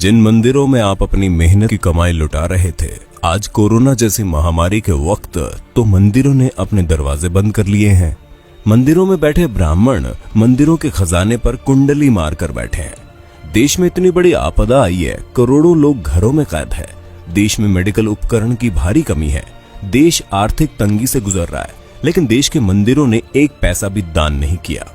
जिन मंदिरों में आप अपनी मेहनत की कमाई लुटा रहे थे, आज कोरोना जैसी महामारी के वक्त तो मंदिरों ने अपने दरवाजे बंद कर लिए हैं। मंदिरों में बैठे ब्राह्मण मंदिरों के खजाने पर कुंडली मारकर बैठे हैं। देश में इतनी बड़ी आपदा आई है, करोड़ों लोग घरों में कैद है। देश में मेडिकल उपकरण की भारी कमी है। देश आर्थिक तंगी से गुजर रहा है, लेकिन देश के मंदिरों ने एक पैसा भी दान नहीं किया।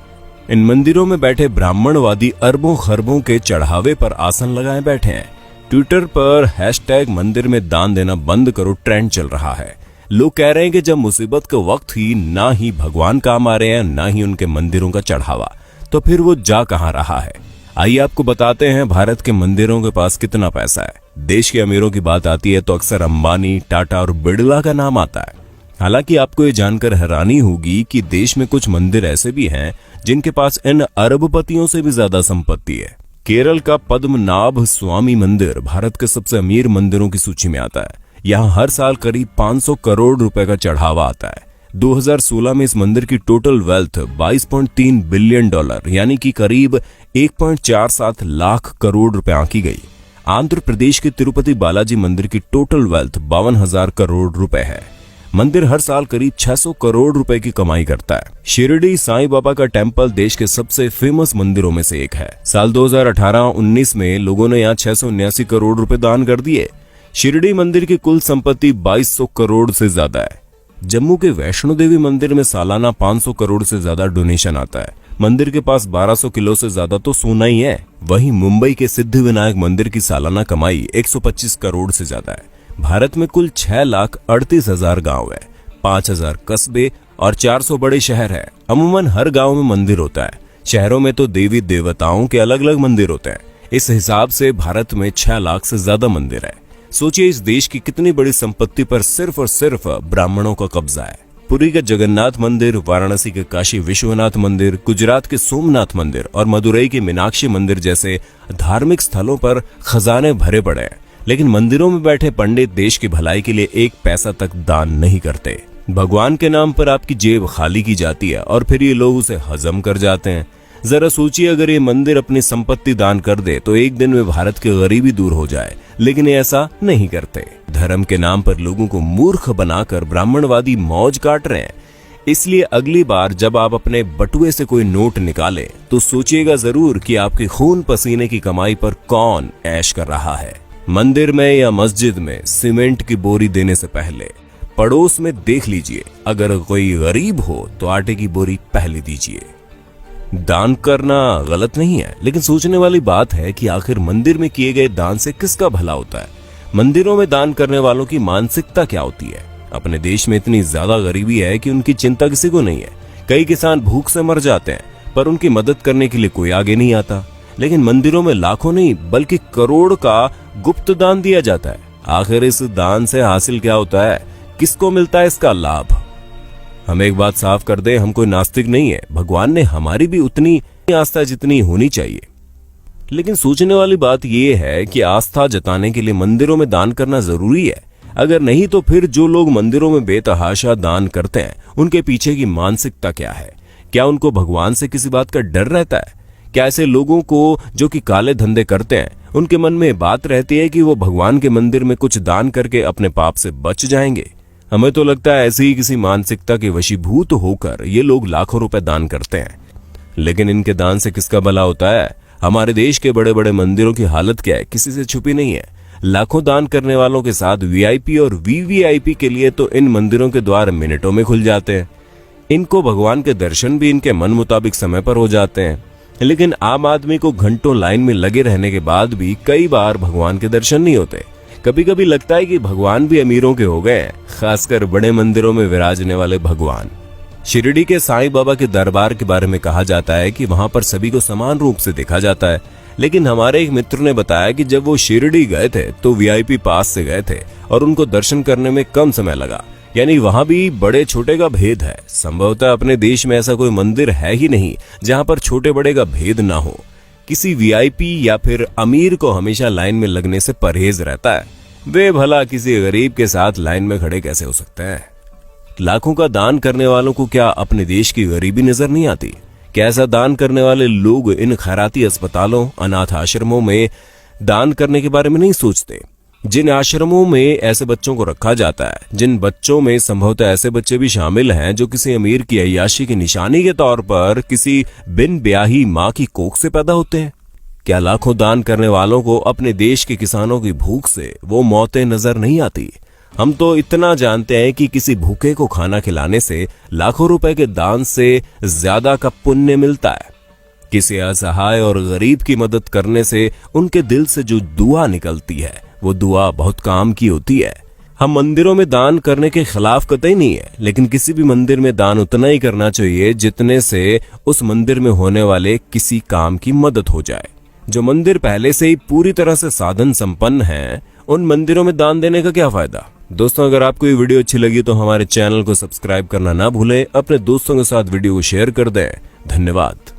इन मंदिरों में बैठे ब्राह्मणवादी अरबों खरबों के चढ़ावे पर आसन लगाए बैठे हैं। ट्विटर पर हैशटैग मंदिर में दान देना बंद करो ट्रेंड चल रहा है। लोग कह रहे हैं कि जब मुसीबत के वक्त ही ना ही भगवान काम आ रहे हैं, ना ही उनके मंदिरों का चढ़ावा, तो फिर वो जा कहां रहा है। आइए आपको बताते हैं भारत के मंदिरों के पास कितना पैसा है। देश के अमीरों की बात आती है तो अक्सर अंबानी, टाटा और बिड़ला का नाम आता है। हालांकि आपको ये जानकर हैरानी होगी कि देश में कुछ मंदिर ऐसे भी हैं जिनके पास इन अरबपतियों से भी ज्यादा संपत्ति है। केरल का पद्मनाभ स्वामी मंदिर भारत के सबसे अमीर मंदिरों की सूची में आता है। यहाँ हर साल करीब 500 करोड़ रुपए का चढ़ावा आता है। 2016 में इस मंदिर की टोटल वेल्थ $22.3 बिलियन यानी कि करीब 1.47 लाख करोड़ रुपए आंकी गई। आंध्र प्रदेश के तिरुपति बालाजी मंदिर की टोटल वेल्थ 52,000 करोड़ रुपए है। मंदिर हर साल करीब 600 करोड़ रुपए की कमाई करता है। शिरडी साईं बाबा का टेम्पल देश के सबसे फेमस मंदिरों में से एक है। साल 2018-19 में लोगों ने यहाँ 679 करोड़ रुपए दान कर दिए। शिरडी मंदिर की कुल संपत्ति 2200 करोड़ से ज्यादा है। जम्मू के वैष्णो देवी मंदिर में सालाना 500 करोड़ से ज्यादा डोनेशन आता है। मंदिर के पास 1200 किलो से ज्यादा तो सोना ही है। वहीं मुंबई के सिद्धिविनायक मंदिर की सालाना कमाई 125 करोड़ से ज्यादा है। भारत में कुल 6,38,000 गांव है, 5,000 कस्बे और 400 बड़े शहर है। अमूमन हर गांव में मंदिर होता है। शहरों में तो देवी देवताओं के अलग अलग मंदिर होते हैं। इस हिसाब से भारत में 6 लाख से ज्यादा मंदिर है। सोचिए इस देश की कितनी बड़ी संपत्ति पर सिर्फ और सिर्फ ब्राह्मणों का कब्जा है। पुरी का जगन्नाथ मंदिर, वाराणसी के काशी विश्वनाथ मंदिर, गुजरात के सोमनाथ मंदिर और मदुरई के मीनाक्षी मंदिर जैसे धार्मिक स्थलों पर खजाने भरे पड़े हैं, लेकिन मंदिरों में बैठे पंडित देश की भलाई के लिए एक पैसा तक दान नहीं करते। भगवान के नाम पर आपकी जेब खाली की जाती है और फिर ये लोग उसे हजम कर जाते हैं। जरा सोचिए, अगर ये मंदिर अपनी संपत्ति दान कर दे तो एक दिन में भारत की गरीबी दूर हो जाए, लेकिन ये ऐसा नहीं करते। धर्म के नाम पर लोगों को मूर्ख बनाकर ब्राह्मणवादी मौज काट रहे हैं। इसलिए अगली बार जब आप अपने बटुए से कोई नोट निकालें तो सोचिएगा जरूर कि आपके खून पसीने की कमाई पर कौन ऐश कर रहा है। मंदिर में या मस्जिद में सीमेंट की बोरी देने से पहले पड़ोस में देख लीजिए, अगर कोई गरीब हो तो आटे की बोरी पहले दीजिए। दान करना गलत नहीं है, लेकिन सोचने वाली बात है कि आखिर मंदिर में किए गए दान से किसका भला होता है। मंदिरों में दान करने वालों की मानसिकता क्या होती है। अपने देश में इतनी ज्यादा गरीबी है कि उनकी चिंता किसी को नहीं है। कई किसान भूख से मर जाते हैं, पर उनकी मदद करने के लिए कोई आगे नहीं आता। लेकिन मंदिरों में लाखों नहीं बल्कि करोड़ का गुप्त दान दिया जाता है। आखिर इस दान से हासिल क्या होता है, किसको मिलता है इसका लाभ। हम एक बात साफ कर दें, हम कोई नास्तिक नहीं है। भगवान ने हमारी भी उतनी आस्था जितनी होनी चाहिए। लेकिन सोचने वाली बात यह है कि आस्था जताने के लिए मंदिरों में दान करना जरूरी है। अगर नहीं तो फिर जो लोग मंदिरों में बेतहाशा दान करते हैं उनके पीछे की मानसिकता क्या है। क्या उनको भगवान से किसी बात का डर रहता है? क्या ऐसे लोगों को जो कि काले धंधे करते हैं उनके मन में बात रहती है कि वो भगवान के मंदिर में कुछ दान करके अपने पाप से बच जाएंगे? हमें तो लगता है ऐसी ही किसी मानसिकता के वशीभूत होकर ये लोग लाखों रुपए दान करते हैं। लेकिन इनके दान से किसका भला होता है? हमारे देश के बड़े बड़े मंदिरों की हालत क्या है, किसी से छुपी नहीं है। लाखों दान करने वालों के साथ वीआईपी और वीवीआईपी के लिए तो इन मंदिरों के द्वार मिनटों में खुल जाते हैं। इनको भगवान के दर्शन भी इनके मन मुताबिक समय पर हो जाते हैं। लेकिन आम आदमी को घंटों लाइन में लगे रहने के बाद भी कई बार भगवान के दर्शन नहीं होते। कभी कभी लगता है कि भगवान भी अमीरों के हो गए हैं, खासकर बड़े मंदिरों में विराजने वाले भगवान। शिरडी के साईं बाबा के दरबार के बारे में कहा जाता है कि वहां पर सभी को समान रूप से देखा जाता है। लेकिन हमारे एक मित्र ने बताया कि जब वो शिरडी गए थे तो वीआईपी पास से गए थे और उनको दर्शन करने में कम समय लगा। यानी वहां भी बड़े छोटे का भेद है। संभवतः अपने देश में ऐसा कोई मंदिर है ही नहीं जहां पर छोटे बड़े का भेद ना हो। किसी वीआईपी या फिर अमीर को हमेशा लाइन में लगने से परहेज रहता है। वे भला किसी गरीब के साथ लाइन में खड़े कैसे हो सकते हैं? लाखों का दान करने वालों को क्या अपने देश की गरीबी नजर नहीं आती? क्या ऐसा दान करने वाले लोग इन खैराती अस्पतालों, अनाथ आश्रमों में दान करने के बारे में नहीं सोचते। जिन आश्रमों में ऐसे बच्चों को रखा जाता है, जिन बच्चों में संभवतः ऐसे बच्चे भी शामिल हैं जो किसी अमीर की अय्याशी की निशानी के तौर पर किसी बिन ब्याही माँ की कोख से पैदा होते हैं, क्या लाखों दान करने वालों को अपने देश के किसानों की भूख से वो मौतें नजर नहीं आती? हम तो इतना जानते हैं कि किसी भूखे को खाना खिलाने से लाखों रुपए के दान से ज्यादा का पुण्य मिलता है। किसी असहाय और गरीब की मदद करने से उनके दिल से जो दुआ निकलती है वो दुआ बहुत काम की होती है। हम मंदिरों में दान करने के खिलाफ कतई नहीं है, लेकिन किसी भी मंदिर में दान उतना ही करना चाहिए जितने से उस मंदिर में होने वाले किसी काम की मदद हो जाए। जो मंदिर पहले से ही पूरी तरह से साधन संपन्न हैं, उन मंदिरों में दान देने का क्या फायदा? दोस्तों, अगर आपको ये वीडियो अच्छी लगी तो हमारे चैनल को सब्सक्राइब करना ना भूलें, अपने दोस्तों के साथ वीडियो को शेयर कर दें। धन्यवाद।